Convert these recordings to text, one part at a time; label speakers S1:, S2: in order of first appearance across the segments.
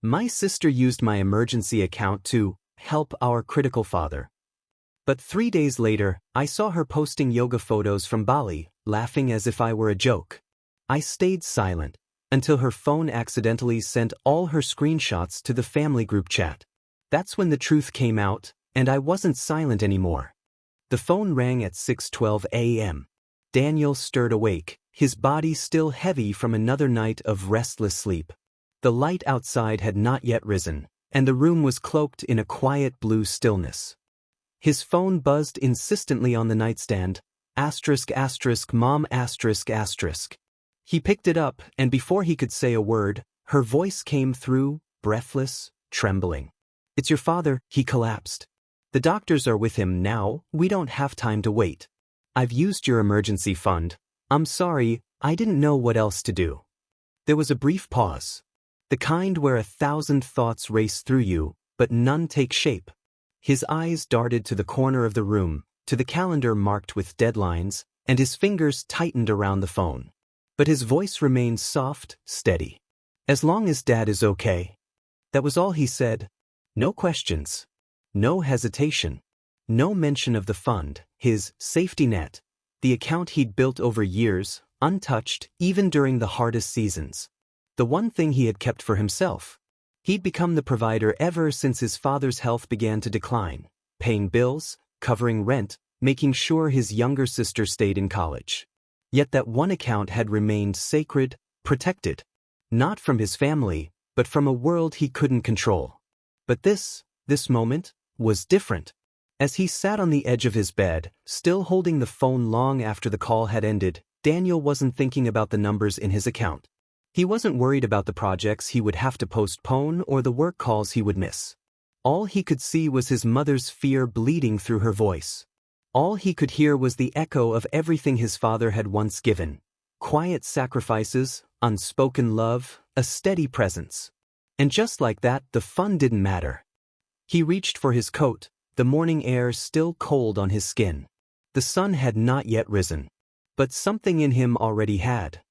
S1: My sister used my emergency account to help our critical father. But 3 days later, I saw her posting yoga photos from Bali, laughing as if I were a joke. I stayed silent until her phone accidentally sent all her screenshots to the family group chat. That's when the truth came out, and I wasn't silent anymore. The phone rang at 6:12 a.m. Daniel stirred awake, his body still heavy from another night of restless sleep. The light outside had not yet risen, and the room was cloaked in a quiet blue stillness. His phone buzzed insistently on the nightstand, ***mom****. He picked it up, and before he could say a word, her voice came through, breathless, trembling. "It's your father," he collapsed. "The doctors are with him now, we don't have time to wait. I've used your emergency fund. I'm sorry, I didn't know what else to do." There was a brief pause. The kind where 1,000 thoughts race through you, but none take shape. His eyes darted to the corner of the room, to the calendar marked with deadlines, and his fingers tightened around the phone. But his voice remained soft, steady. "As long as Dad is okay." That was all he said. No questions. No hesitation. No mention of the fund, his safety net, the account he'd built over years, untouched even during the hardest seasons. The one thing he had kept for himself. He'd become the provider ever since his father's health began to decline, paying bills, covering rent, making sure his younger sister stayed in college. Yet that one account had remained sacred, protected. Not from his family, but from a world he couldn't control. But this moment, was different. As he sat on the edge of his bed, still holding the phone long after the call had ended, Daniel wasn't thinking about the numbers in his account. He wasn't worried about the projects he would have to postpone or the work calls he would miss. All he could see was his mother's fear bleeding through her voice. All he could hear was the echo of everything his father had once given. Quiet sacrifices, unspoken love, a steady presence. And just like that, the fun didn't matter. He reached for his coat, the morning air still cold on his skin. The sun had not yet risen. But something in him already had.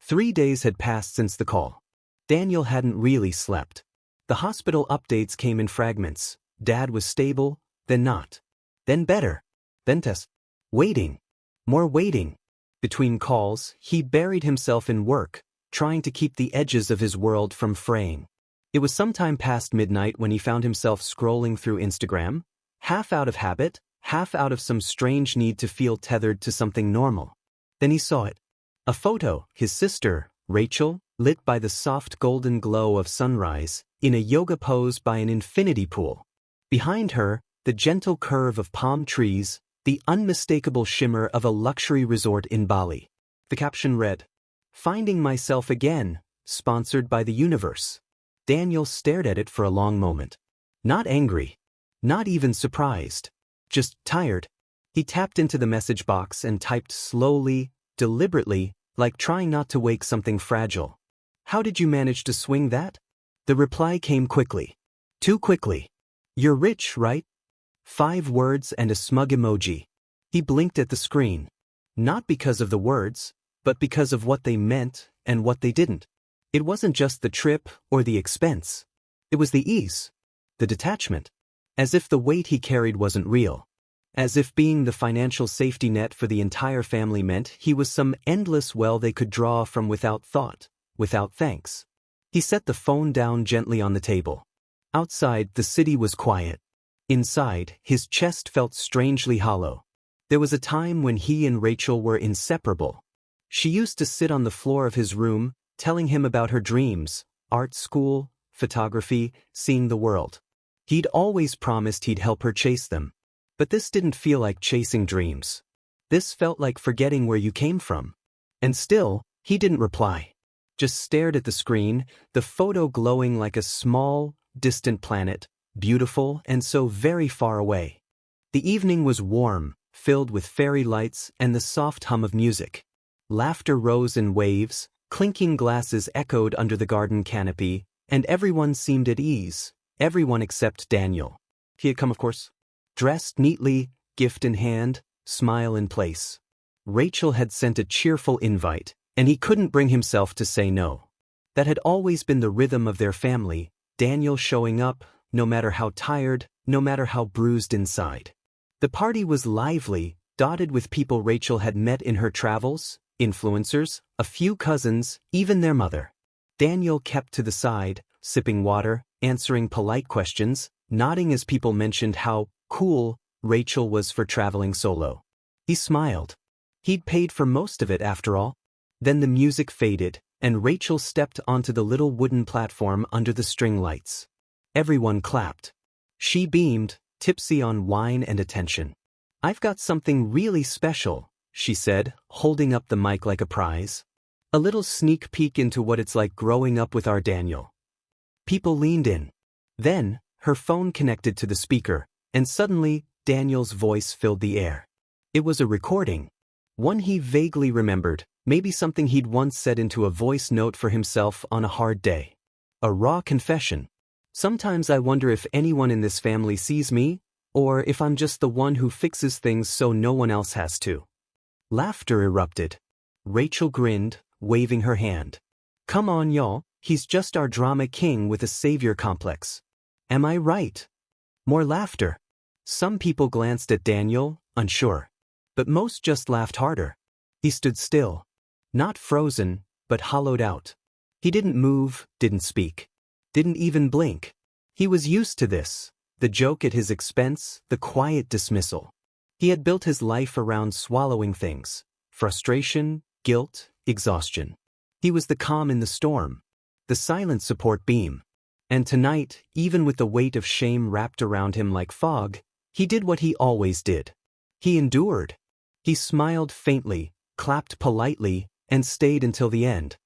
S1: 3 days had passed since the call. Daniel hadn't really slept. The hospital updates came in fragments. Dad was stable, then not. Then better. Then test. Waiting. More waiting. Between calls, he buried himself in work, trying to keep the edges of his world from fraying. It was sometime past midnight when he found himself scrolling through Instagram, half out of habit, half out of some strange need to feel tethered to something normal. Then he saw it. A photo, his sister, Rachel, lit by the soft golden glow of sunrise, in a yoga pose by an infinity pool. Behind her, the gentle curve of palm trees, the unmistakable shimmer of a luxury resort in Bali. The caption read, "Finding myself again, sponsored by the universe." Daniel stared at it for a long moment. Not angry. Not even surprised. Just tired. He tapped into the message box and typed slowly, deliberately, like trying not to wake something fragile. "How did you manage to swing that?" The reply came quickly. Too quickly. "You're rich, right?" 5 words and a smug emoji. He blinked at the screen. Not because of the words, but because of what they meant and what they didn't. It wasn't just the trip or the expense. It was the ease. The detachment. As if the weight he carried wasn't real. As if being the financial safety net for the entire family meant he was some endless well they could draw from without thought, without thanks. He set the phone down gently on the table. Outside, the city was quiet. Inside, his chest felt strangely hollow. There was a time when he and Rachel were inseparable. She used to sit on the floor of his room, telling him about her dreams, art school, photography, seeing the world. He'd always promised he'd help her chase them. But this didn't feel like chasing dreams. This felt like forgetting where you came from. And still, he didn't reply. Just stared at the screen, the photo glowing like a small, distant planet, beautiful and so very far away. The evening was warm, filled with fairy lights and the soft hum of music. Laughter rose in waves, clinking glasses echoed under the garden canopy, and everyone seemed at ease, everyone except Daniel. He had come, of course. Dressed neatly, gift in hand, smile in place. Rachel had sent a cheerful invite, and he couldn't bring himself to say no. That had always been the rhythm of their family, Daniel showing up, no matter how tired, no matter how bruised inside. The party was lively, dotted with people Rachel had met in her travels, influencers, a few cousins, even their mother. Daniel kept to the side, sipping water, answering polite questions, nodding as people mentioned how cool Rachel was for traveling solo. He smiled. He'd paid for most of it after all. Then the music faded, and Rachel stepped onto the little wooden platform under the string lights. Everyone clapped. She beamed, tipsy on wine and attention. "I've got something really special," she said, holding up the mic like a prize. "A little sneak peek into what it's like growing up with our Daniel." People leaned in. Then, her phone connected to the speaker, and suddenly, Daniel's voice filled the air. It was a recording. One he vaguely remembered, maybe something he'd once said into a voice note for himself on a hard day. A raw confession. "Sometimes I wonder if anyone in this family sees me, or if I'm just the one who fixes things so no one else has to." Laughter erupted. Rachel grinned, waving her hand. "Come on, y'all, he's just our drama king with a savior complex. Am I right?" More laughter. Some people glanced at Daniel, unsure. But most just laughed harder. He stood still. Not frozen, but hollowed out. He didn't move, didn't speak. Didn't even blink. He was used to this. The joke at his expense, the quiet dismissal. He had built his life around swallowing things. Frustration, guilt, exhaustion. He was the calm in the storm. The silent support beam. And tonight, even with the weight of shame wrapped around him like fog, he did what he always did. He endured. He smiled faintly, clapped politely, and stayed until the end.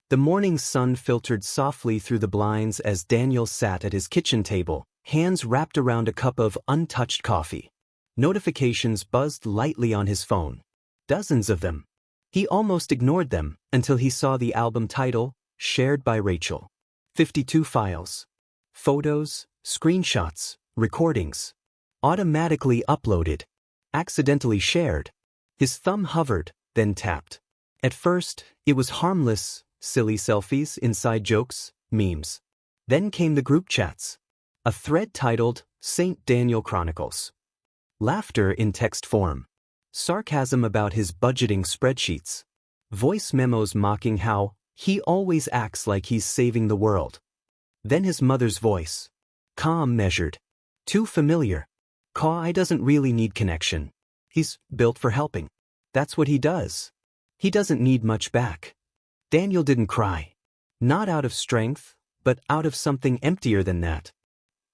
S1: The morning sun filtered softly through the blinds as Daniel sat at his kitchen table, hands wrapped around a cup of untouched coffee. Notifications buzzed lightly on his phone. Dozens of them. He almost ignored them until he saw the album title, shared by Rachel. 52 files. Photos, screenshots, recordings. Automatically uploaded. Accidentally shared. His thumb hovered, then tapped. At first, it was harmless, silly selfies, inside jokes, memes. Then came the group chats. A thread titled, St. Daniel Chronicles. Laughter in text form. Sarcasm about his budgeting spreadsheets. Voice memos mocking how he always acts like he's saving the world. Then his mother's voice. Calm, measured. Too familiar. "Ka doesn't really need connection. He's built for helping. That's what he does. He doesn't need much back." Daniel didn't cry. Not out of strength, but out of something emptier than that.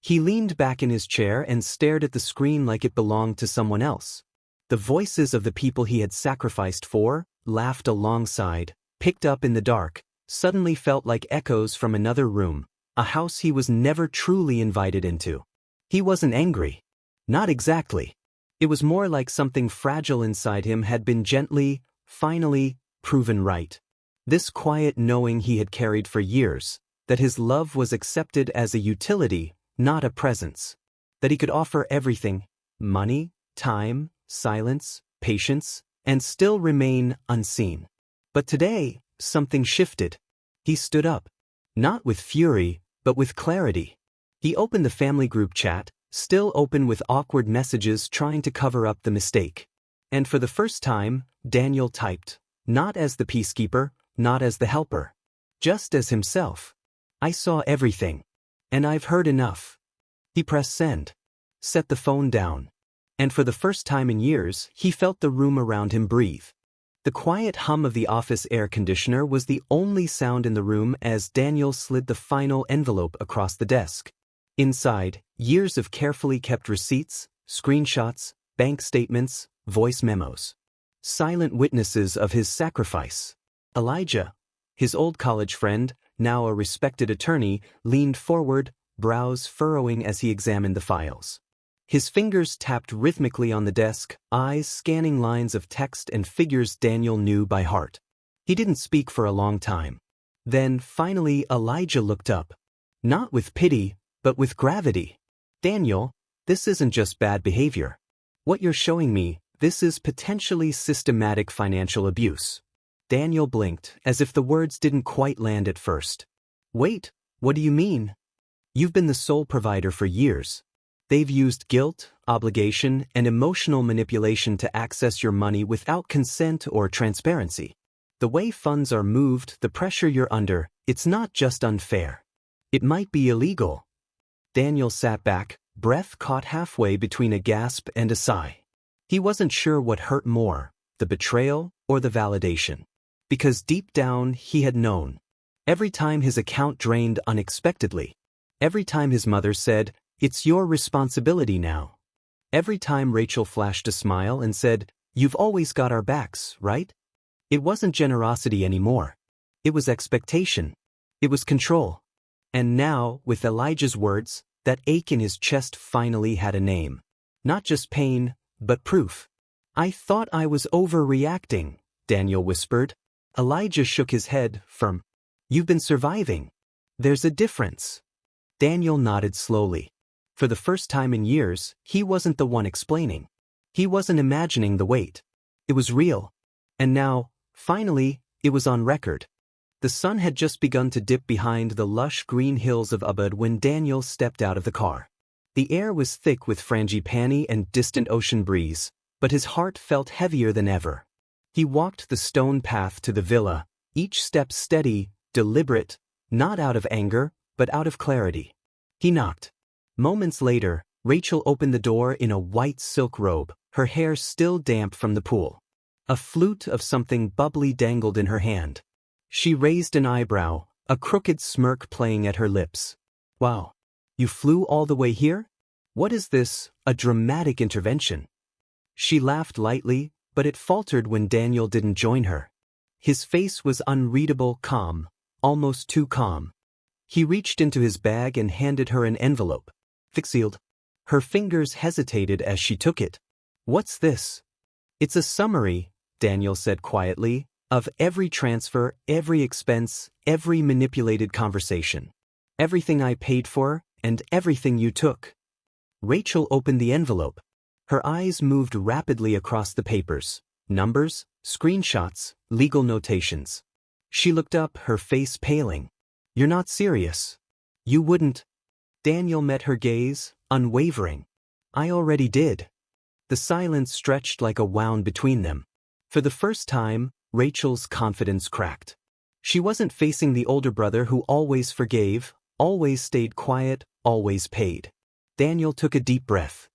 S1: He leaned back in his chair and stared at the screen like it belonged to someone else. The voices of the people he had sacrificed for, laughed alongside, picked up in the dark, suddenly felt like echoes from another room, a house he was never truly invited into. He wasn't angry. Not exactly. It was more like something fragile inside him had been gently, finally, proven right. This quiet knowing he had carried for years, that his love was accepted as a utility, not a presence. That he could offer everything, money, time, silence, patience, and still remain unseen. But today, something shifted. He stood up. Not with fury, but with clarity. He opened the family group chat, still open with awkward messages trying to cover up the mistake. And for the first time, Daniel typed, not as the peacekeeper, not as the helper. Just as himself. "I saw everything. And I've heard enough." He pressed send. Set the phone down. And for the first time in years, he felt the room around him breathe. The quiet hum of the office air conditioner was the only sound in the room as Daniel slid the final envelope across the desk. Inside, years of carefully kept receipts, screenshots, bank statements, voice memos. Silent witnesses of his sacrifice. Elijah, his old college friend, now a respected attorney, leaned forward, brows furrowing as he examined the files. His fingers tapped rhythmically on the desk, eyes scanning lines of text and figures Daniel knew by heart. He didn't speak for a long time. Then, finally, Elijah looked up. Not with pity, but with gravity. "Daniel, this isn't just bad behavior. What you're showing me, this is potentially systematic financial abuse." Daniel blinked, as if the words didn't quite land at first. "Wait, what do you mean?" You've been the sole provider for years. They've used guilt, obligation, and emotional manipulation to access your money without consent or transparency. The way funds are moved, the pressure you're under, it's not just unfair. It might be illegal. Daniel sat back, breath caught halfway between a gasp and a sigh. He wasn't sure what hurt more, the betrayal or the validation. Because deep down, he had known. Every time his account drained unexpectedly. Every time his mother said, "It's your responsibility now." Every time Rachel flashed a smile and said, "You've always got our backs, right?" It wasn't generosity anymore. It was expectation. It was control. And now, with Elijah's words, that ache in his chest finally had a name. Not just pain, but proof. "I thought I was overreacting," Daniel whispered. Elijah shook his head, firm. "You've been surviving. There's a difference." Daniel nodded slowly. For the first time in years, he wasn't the one explaining. He wasn't imagining the weight. It was real. And now, finally, it was on record. The sun had just begun to dip behind the lush green hills of Ubud when Daniel stepped out of the car. The air was thick with frangipani and distant ocean breeze, but his heart felt heavier than ever. He walked the stone path to the villa, each step steady, deliberate, not out of anger, but out of clarity. He knocked. Moments later, Rachel opened the door in a white silk robe, her hair still damp from the pool. A flute of something bubbly dangled in her hand. She raised an eyebrow, a crooked smirk playing at her lips. "Wow. You flew all the way here? What is this, a dramatic intervention?" She laughed lightly, but it faltered when Daniel didn't join her. His face was unreadable calm, almost too calm. He reached into his bag and handed her an envelope. Sealed. Her fingers hesitated as she took it. "What's this?" "It's a summary," Daniel said quietly, "of every transfer, every expense, every manipulated conversation. Everything I paid for, and everything you took." Rachel opened the envelope. Her eyes moved rapidly across the papers. Numbers, screenshots, legal notations. She looked up, her face paling. "You're not serious. You wouldn't." Daniel met her gaze, unwavering. "I already did." The silence stretched like a wound between them. For the first time, Rachel's confidence cracked. She wasn't facing the older brother who always forgave, always stayed quiet, always paid. Daniel took a deep breath.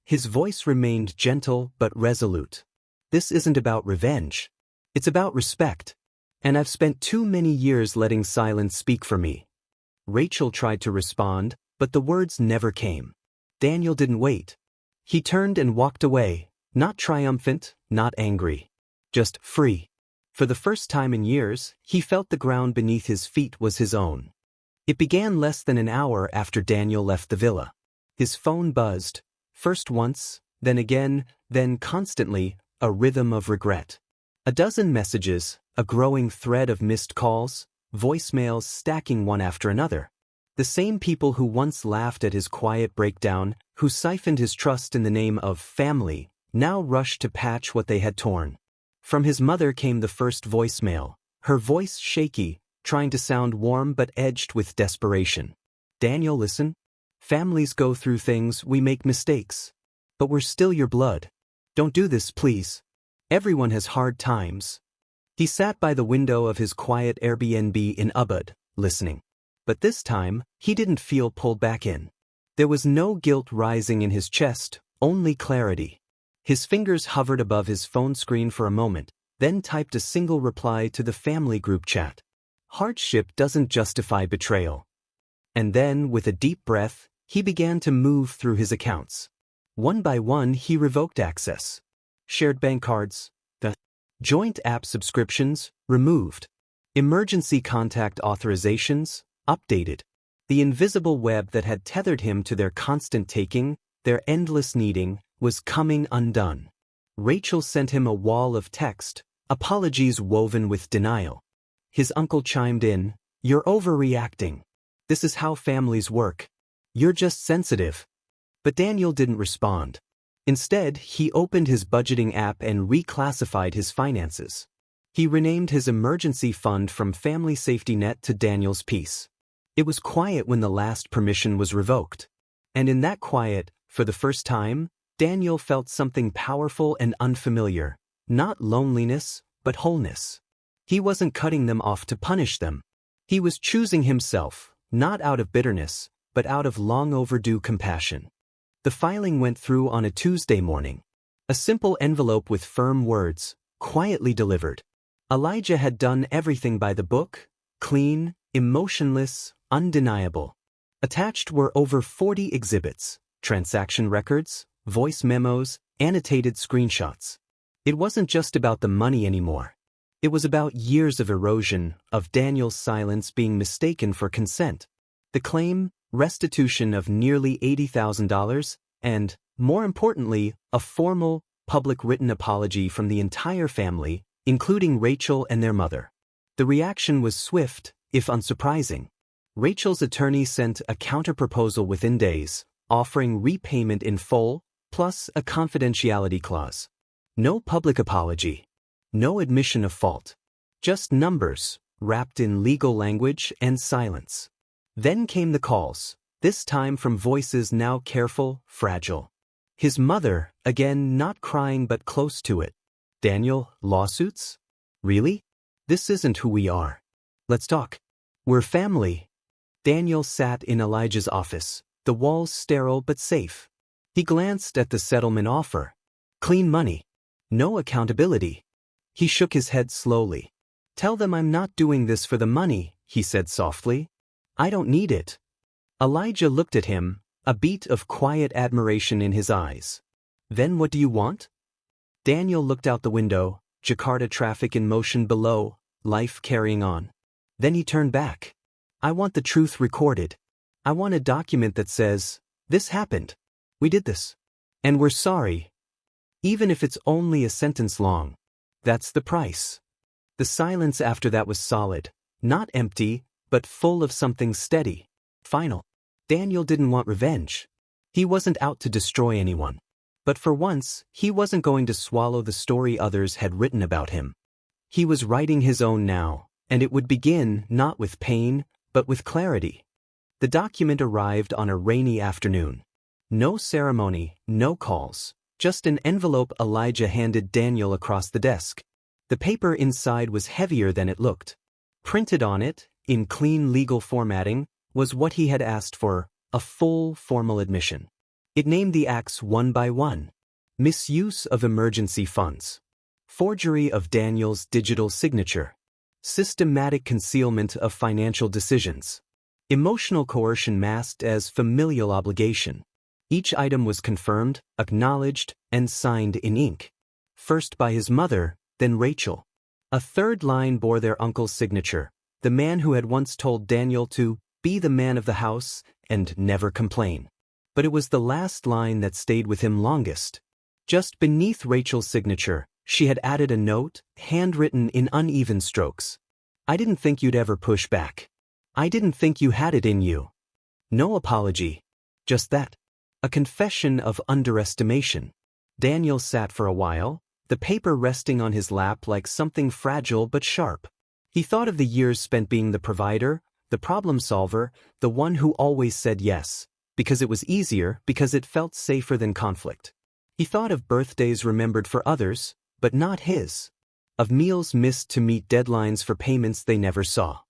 S1: His voice remained gentle but resolute. "This isn't about revenge. It's about respect. And I've spent too many years letting silence speak for me." Rachel tried to respond, but the words never came. Daniel didn't wait. He turned and walked away, not triumphant, not angry. Just free. For the first time in years, he felt the ground beneath his feet was his own. It began less than an hour after Daniel left the villa. His phone buzzed, first once, then again, then constantly, a rhythm of regret. A dozen messages, a growing thread of missed calls, voicemails stacking one after another. The same people who once laughed at his quiet breakdown, who siphoned his trust in the name of family, now rushed to patch what they had torn. From his mother came the first voicemail, her voice shaky, trying to sound warm but edged with desperation. "Daniel, listen. Families go through things, we make mistakes. But we're still your blood. Don't do this, please. Everyone has hard times." He sat by the window of his quiet Airbnb in Ubud, listening. But this time, he didn't feel pulled back in. There was no guilt rising in his chest, only clarity. His fingers hovered above his phone screen for a moment, then typed a single reply to the family group chat. Hardship doesn't justify betrayal. And then, with a deep breath, he began to move through his accounts. One by one, he revoked access. Shared bank cards, the joint app subscriptions, removed. Emergency contact authorizations, updated. The invisible web that had tethered him to their constant taking, their endless needing, was coming undone. Rachel sent him a wall of text, apologies woven with denial. His uncle chimed in, "You're overreacting. This is how families work. You're just sensitive." But Daniel didn't respond. Instead, he opened his budgeting app and reclassified his finances. He renamed his emergency fund from Family Safety Net to Daniel's Peace. It was quiet when the last permission was revoked. And in that quiet, for the first time, Daniel felt something powerful and unfamiliar. Not loneliness, but wholeness. He wasn't cutting them off to punish them. He was choosing himself, not out of bitterness, but out of long overdue compassion. The filing went through on a Tuesday morning. A simple envelope with firm words, quietly delivered. Elijah had done everything by the book, clean, emotionless, undeniable. Attached were over 40 exhibits, transaction records, voice memos, annotated screenshots. It wasn't just about the money anymore. It was about years of erosion, of Daniel's silence being mistaken for consent. The claim, restitution of nearly $80,000, and, more importantly, a formal, public written apology from the entire family, including Rachel and their mother. The reaction was swift, if unsurprising. Rachel's attorney sent a counterproposal within days, offering repayment in full, plus a confidentiality clause. No public apology. No admission of fault. Just numbers, wrapped in legal language and silence. Then came the calls, this time from voices now careful, fragile. His mother, again not crying but close to it. Daniel, lawsuits? Really? This isn't who we are. Let's talk. We're family. Daniel sat in Elijah's office, the walls sterile but safe. He glanced at the settlement offer. Clean money. No accountability. He shook his head slowly. Tell them I'm not doing this for the money, he said softly. I don't need it. Elijah looked at him, a beat of quiet admiration in his eyes. Then what do you want? Daniel looked out the window, Jakarta traffic in motion below, life carrying on. Then he turned back. I want the truth recorded. I want a document that says, this happened. We did this. And we're sorry. Even if it's only a sentence long. That's the price. The silence after that was solid, not empty, but full of something steady, final. Daniel didn't want revenge. He wasn't out to destroy anyone. But for once, he wasn't going to swallow the story others had written about him. He was writing his own now, and it would begin not with pain, but with clarity. The document arrived on a rainy afternoon. No ceremony, no calls. Just an envelope Elijah handed Daniel across the desk. The paper inside was heavier than it looked. Printed on it, in clean legal formatting, was what he had asked for, a full formal admission. It named the acts one by one. Misuse of emergency funds. Forgery of Daniel's digital signature. Systematic concealment of financial decisions. Emotional coercion masked as familial obligation. Each item was confirmed, acknowledged, and signed in ink. First by his mother, then Rachel. A third line bore their uncle's signature, the man who had once told Daniel to be the man of the house and never complain. But it was the last line that stayed with him longest. Just beneath Rachel's signature, she had added a note, handwritten in uneven strokes. I didn't think you'd ever push back. I didn't think you had it in you. No apology. Just that. A confession of underestimation. Daniel sat for a while, the paper resting on his lap like something fragile but sharp. He thought of the years spent being the provider, the problem solver, the one who always said yes, because it was easier, because it felt safer than conflict. He thought of birthdays remembered for others, but not his. Of meals missed to meet deadlines for payments they never saw.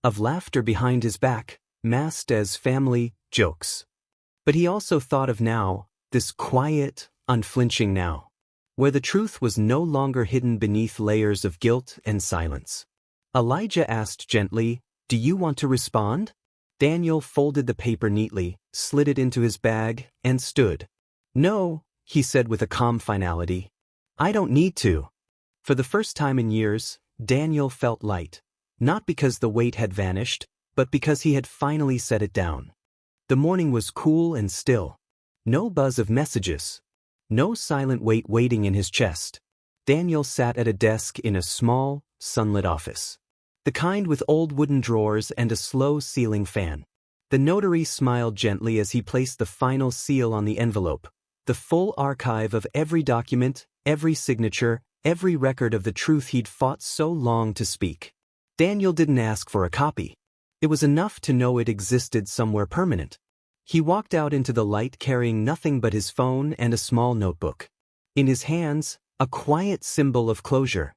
S1: Of laughter behind his back, masked as family jokes. But he also thought of now, this quiet, unflinching now, where the truth was no longer hidden beneath layers of guilt and silence. Elijah asked gently, do you want to respond? Daniel folded the paper neatly, slid it into his bag, and stood. No, he said with a calm finality. I don't need to. For the first time in years, Daniel felt light, not because the weight had vanished, but because he had finally set it down. The morning was cool and still. No buzz of messages. No silent weight waiting in his chest. Daniel sat at a desk in a small, sunlit office. The kind with old wooden drawers and a slow sealing fan. The notary smiled gently as he placed the final seal on the envelope. The full archive of every document, every signature, every record of the truth he'd fought so long to speak. Daniel didn't ask for a copy. It was enough to know it existed somewhere permanent. He walked out into the light carrying nothing but his phone and a small notebook. In his hands, a quiet symbol of closure.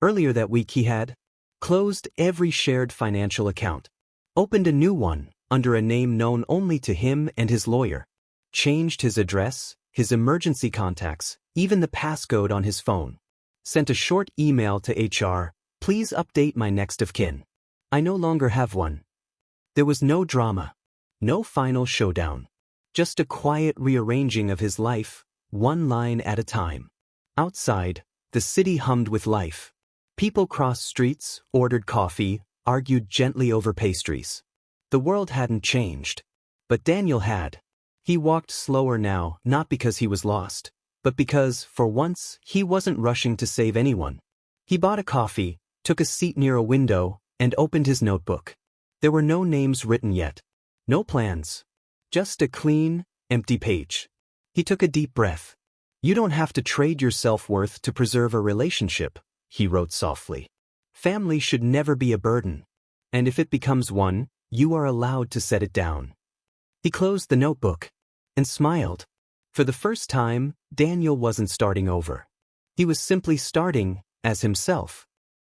S1: Earlier that week he had closed every shared financial account, opened a new one under a name known only to him and his lawyer, changed his address, his emergency contacts, even the passcode on his phone. Sent a short email to HR, "Please update my next of kin. I no longer have one." There was no drama, no final showdown, just a quiet rearranging of his life, one line at a time. Outside, the city hummed with life. People crossed streets, ordered coffee, argued gently over pastries. The world hadn't changed. But Daniel had. He walked slower now, not because he was lost, but because, for once, he wasn't rushing to save anyone. He bought a coffee, took a seat near a window, and opened his notebook. There were no names written yet. No plans. Just a clean, empty page. He took a deep breath. "You don't have to trade your self-worth to preserve a relationship," he wrote softly. "Family should never be a burden. And if it becomes one, you are allowed to set it down." He closed the notebook and smiled. For the first time, Daniel wasn't starting over. He was simply starting as himself.